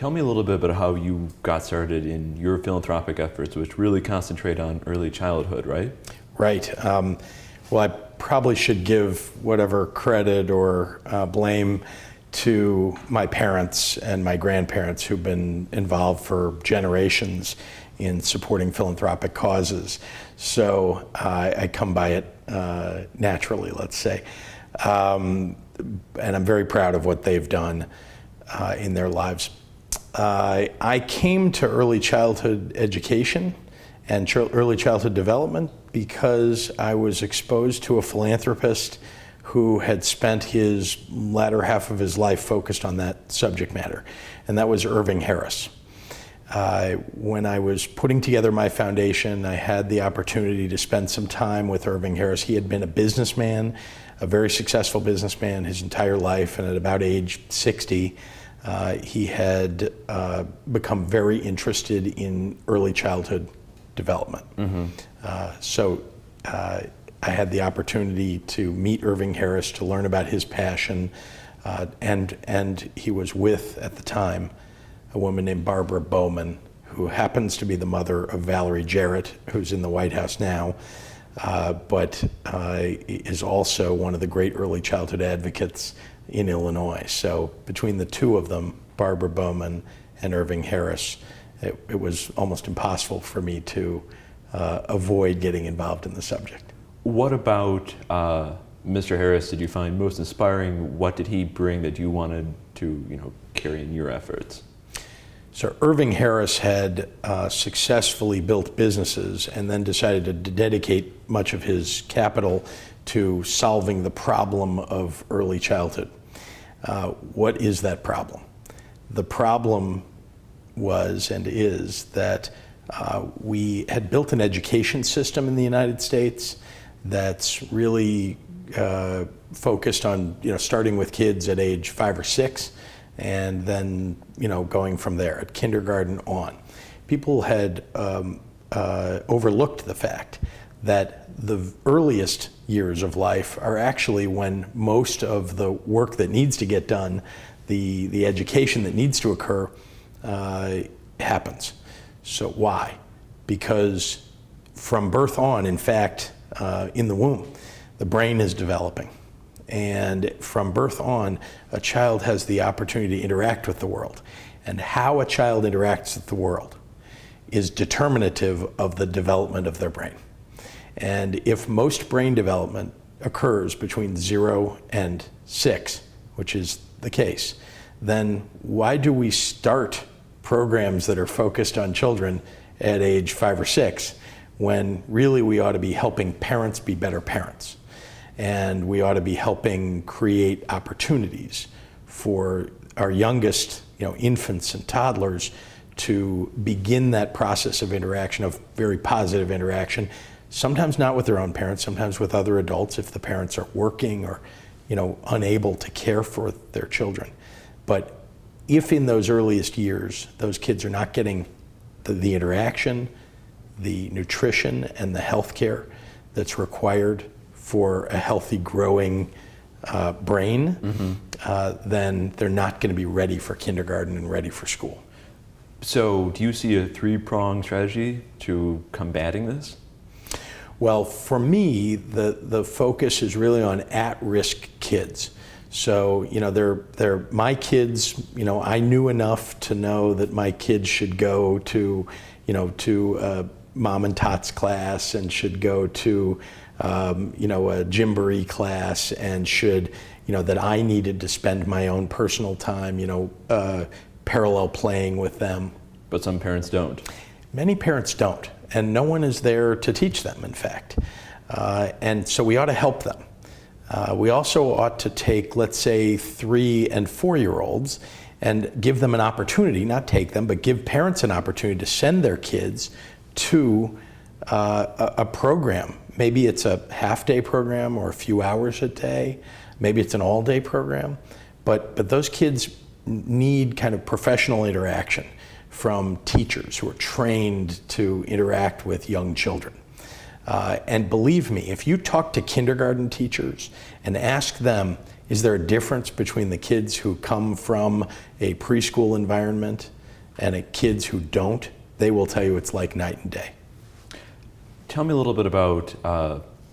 Tell me a little bit about how you got started in your philanthropic efforts, which really concentrate on early childhood, right? Right. Well, I probably should give whatever credit or blame to my parents and my grandparents who've been involved for generations in supporting philanthropic causes. So I come by it naturally, let's say. And I'm very proud of what they've done in their lives. I came to early childhood education and early childhood development because I was exposed to a philanthropist who had spent his latter half of his life focused on that subject matter, and that was Irving Harris. When I was putting together my foundation, I had the opportunity to spend some time with Irving Harris. He had been a businessman, a very successful businessman his entire life, and at about age 60, he had become very interested in early childhood development. So I had the opportunity to meet Irving Harris, to learn about his passion, and he was with, at the time, a woman named Barbara Bowman, who happens to be the mother of Valerie Jarrett, who's in the White House now, but is also one of the great early childhood advocates in Illinois. So between the two of them, Barbara Bowman and Irving Harris, it was almost impossible for me to avoid getting involved in the subject. What about Mr. Harris did you find most inspiring? What did he bring that you wanted to, carry in your efforts? So Irving Harris had successfully built businesses and then decided to dedicate much of his capital to solving the problem of early childhood. What is that problem? The problem was and is that we had built an education system in the United States that's really focused on starting with kids at age 5 or 6 and then going from there at kindergarten on. People had overlooked the fact that the earliest years of life are actually when most of the work that needs to get done, the education that needs to occur, happens. So why? Because from birth on, in fact, in the womb, the brain is developing. And from birth on, a child has the opportunity to interact with the world. And how a child interacts with the world is determinative of the development of their brain. And if most brain development occurs between 0 and 6, which is the case, then why do we start programs that are focused on children at age 5 or 6 when really we ought to be helping parents be better parents? And we ought to be helping create opportunities for our youngest, infants and toddlers to begin that process of interaction, of very positive interaction, sometimes not with their own parents, sometimes with other adults if the parents are working or, unable to care for their children. But if in those earliest years, those kids are not getting the interaction, the nutrition, and the health care that's required for a healthy, growing brain, then they're not going to be ready for kindergarten and ready for school. So do you see a three-pronged strategy to combating this? Well, for me, the focus is really on at-risk kids. So, they're my kids. I knew enough to know that my kids should go to, mom and tots class and should go to, a Gymboree class and should, that I needed to spend my own personal time, parallel playing with them. But some parents don't. Many parents don't, and no one is there to teach them, in fact. And so we ought to help them. We also ought to take, let's say, 3 and 4-year-olds and give them an opportunity, not take them, but give parents an opportunity to send their kids to a program. Maybe it's a half-day program or a few hours a day. Maybe it's an all-day program. But those kids need kind of professional interaction from teachers who are trained to interact with young children. And believe me, if you talk to kindergarten teachers and ask them Is there a difference between the kids who come from a preschool environment and kids who don't? They will tell you it's like night and day. Tell me a little bit about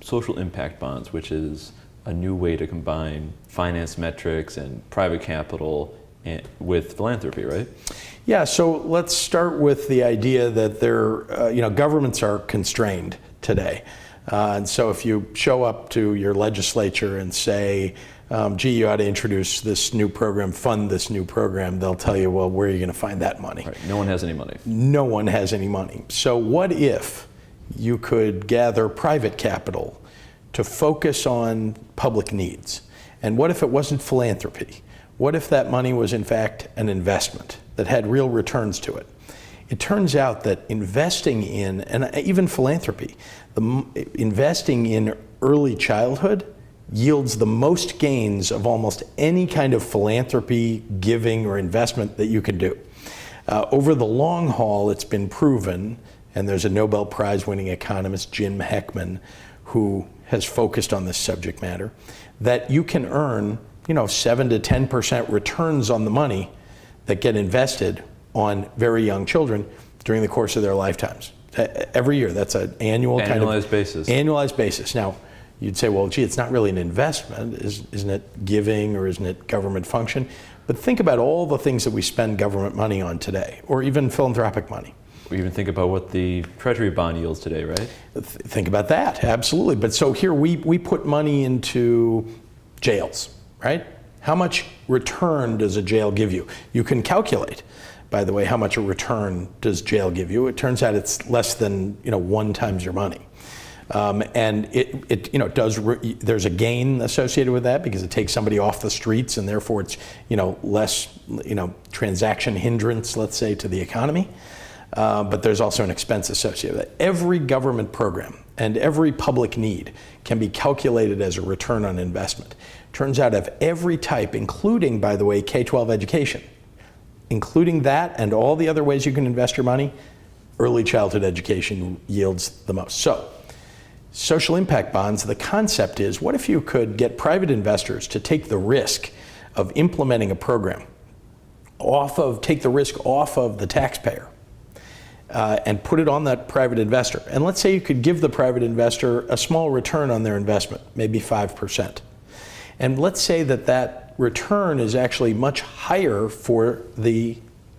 social impact bonds, which is a new way to combine finance metrics and private capital with philanthropy, right? Yeah, so let's start with the idea that governments are constrained today. And so if you show up to your legislature and say, gee, you ought to introduce this new program, fund this new program, they'll tell you, well, where are you going to find that money? Right. No one has any money. No one has any money. So what if you could gather private capital to focus on public needs? And what if it wasn't philanthropy? What if that money was in fact an investment that had real returns to it? It turns out that investing in, and even philanthropy, investing in early childhood yields the most gains of almost any kind of philanthropy, giving, or investment that you can do. Over the long haul, it's been proven, and there's a Nobel Prize winning economist, Jim Heckman, who has focused on this subject matter, that you can earn 7 to 10% returns on the money that get invested on very young children during the course of their lifetimes. Every year, that's an annualized basis. Annualized basis. Now, you'd say, well, gee, it's not really an investment. Isn't it giving, or isn't it government function? But think about all the things that we spend government money on today, or even philanthropic money. We even think about what the Treasury bond yields today, right? Think about that, absolutely. But so here we put money into jails, right? How much return does a jail give you? You can calculate, by the way, how much a return does jail give you. It turns out it's less than 1 times your money. And it does. There's a gain associated with that because it takes somebody off the streets, and therefore it's less transaction hindrance, let's say, to the economy. But there's also an expense associated with it. Every government program and every public need can be calculated as a return on investment. Turns out of every type, including, by the way, K-12 education, including that and all the other ways you can invest your money, early childhood education yields the most. So, social impact bonds, the concept is, what if you could get private investors to take the risk of implementing a program, take the risk off of the taxpayer, and put it on that private investor. And let's say you could give the private investor a small return on their investment, maybe 5%. And let's say that return is actually much higher for the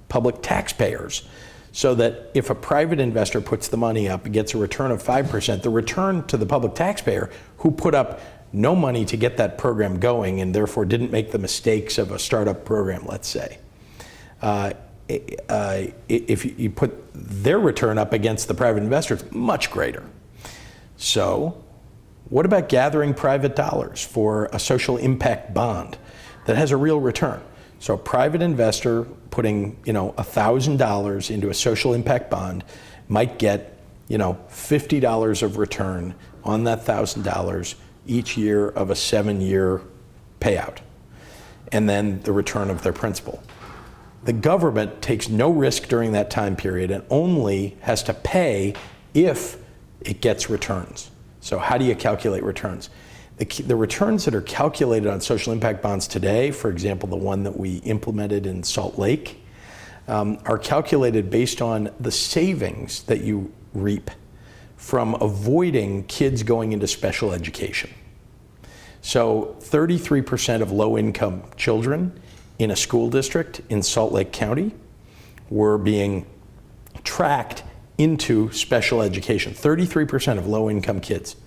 public taxpayers, so that if a private investor puts the money up and gets a return of 5%, the return to the public taxpayer, who put up no money to get that program going and therefore didn't make the mistakes of a startup program, let's say, if you put their return up against the private investor, it's much greater. So what about gathering private dollars for a social impact bond that has a real return? So a private investor putting $1,000 into a social impact bond might get $50 of return on that $1,000 each year of a 7-year payout, and then the return of their principal. The government takes no risk during that time period and only has to pay if it gets returns. So how do you calculate returns? The returns that are calculated on social impact bonds today, for example, the one that we implemented in Salt Lake, are calculated based on the savings that you reap from avoiding kids going into special education. So 33% of low-income children in a school district in Salt Lake County were being tracked into special education, 33% of low-income kids.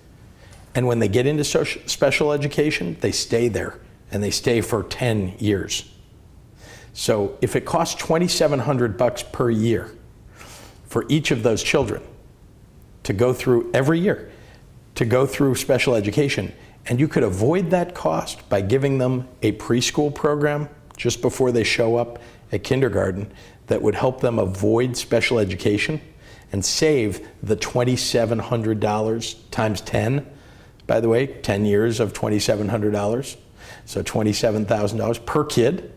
And when they get into special education, they stay there, and they stay for 10 years. So if it costs $2,700 per year for each of those children to go through every year, to go through special education, and you could avoid that cost by giving them a preschool program just before they show up at kindergarten that would help them avoid special education and save the $2,700 times 10. By the way, 10 years of $2,700, so $27,000 per kid.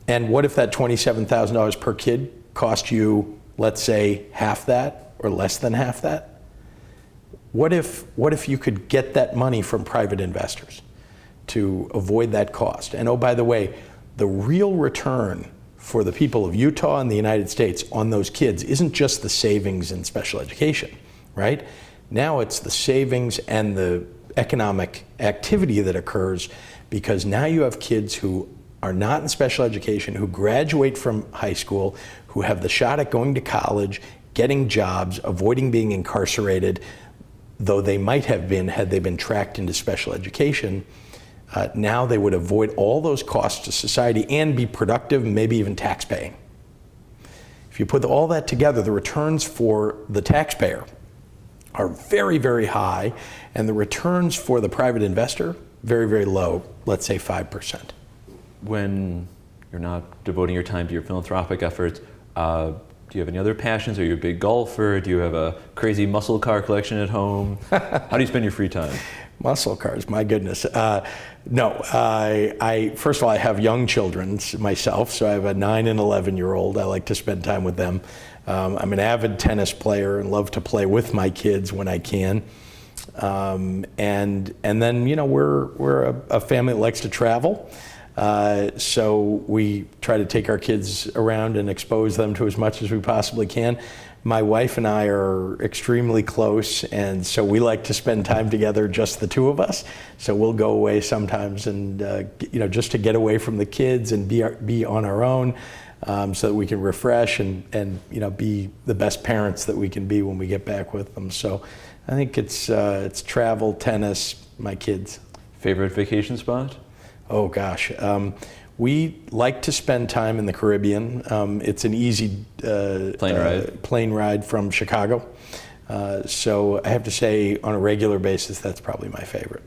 And what if that $27,000 per kid cost you, let's say, half that or less than half that? What if you could get that money from private investors to avoid that cost. And oh, by the way, the real return for the people of Utah and the United States on those kids isn't just the savings in special education, right? Now it's the savings and the economic activity that occurs, because now you have kids who are not in special education, who graduate from high school, who have the shot at going to college, getting jobs, avoiding being incarcerated, though they might have been had they been tracked into special education. Now they would avoid all those costs to society and be productive, maybe even tax paying. If you put all that together, the returns for the taxpayer are very, very high, and the returns for the private investor, very, very low, let's say 5%. When you're not devoting your time to your philanthropic efforts, do you have any other passions? Are you a big golfer? Do you have a crazy muscle car collection at home? How do you spend your free time? Muscle cars, my goodness. No, I first of all, I have young children myself, so I have a 9 and 11-year-old. I like to spend time with them. I'm an avid tennis player and love to play with my kids when I can. And then, you know, we're a family that likes to travel. So we try to take our kids around and expose them to as much as we possibly can. My wife and I are extremely close, and so we like to spend time together, just the two of us. So we'll go away sometimes, and you know, just to get away from the kids and be on our own, so that we can refresh and you know, be the best parents that we can be when we get back with them. So I think it's travel, tennis, my kids. Favorite vacation spot? Oh gosh, we like to spend time in the Caribbean. It's an easy plane ride from Chicago. So I have to say, on a regular basis, that's probably my favorite.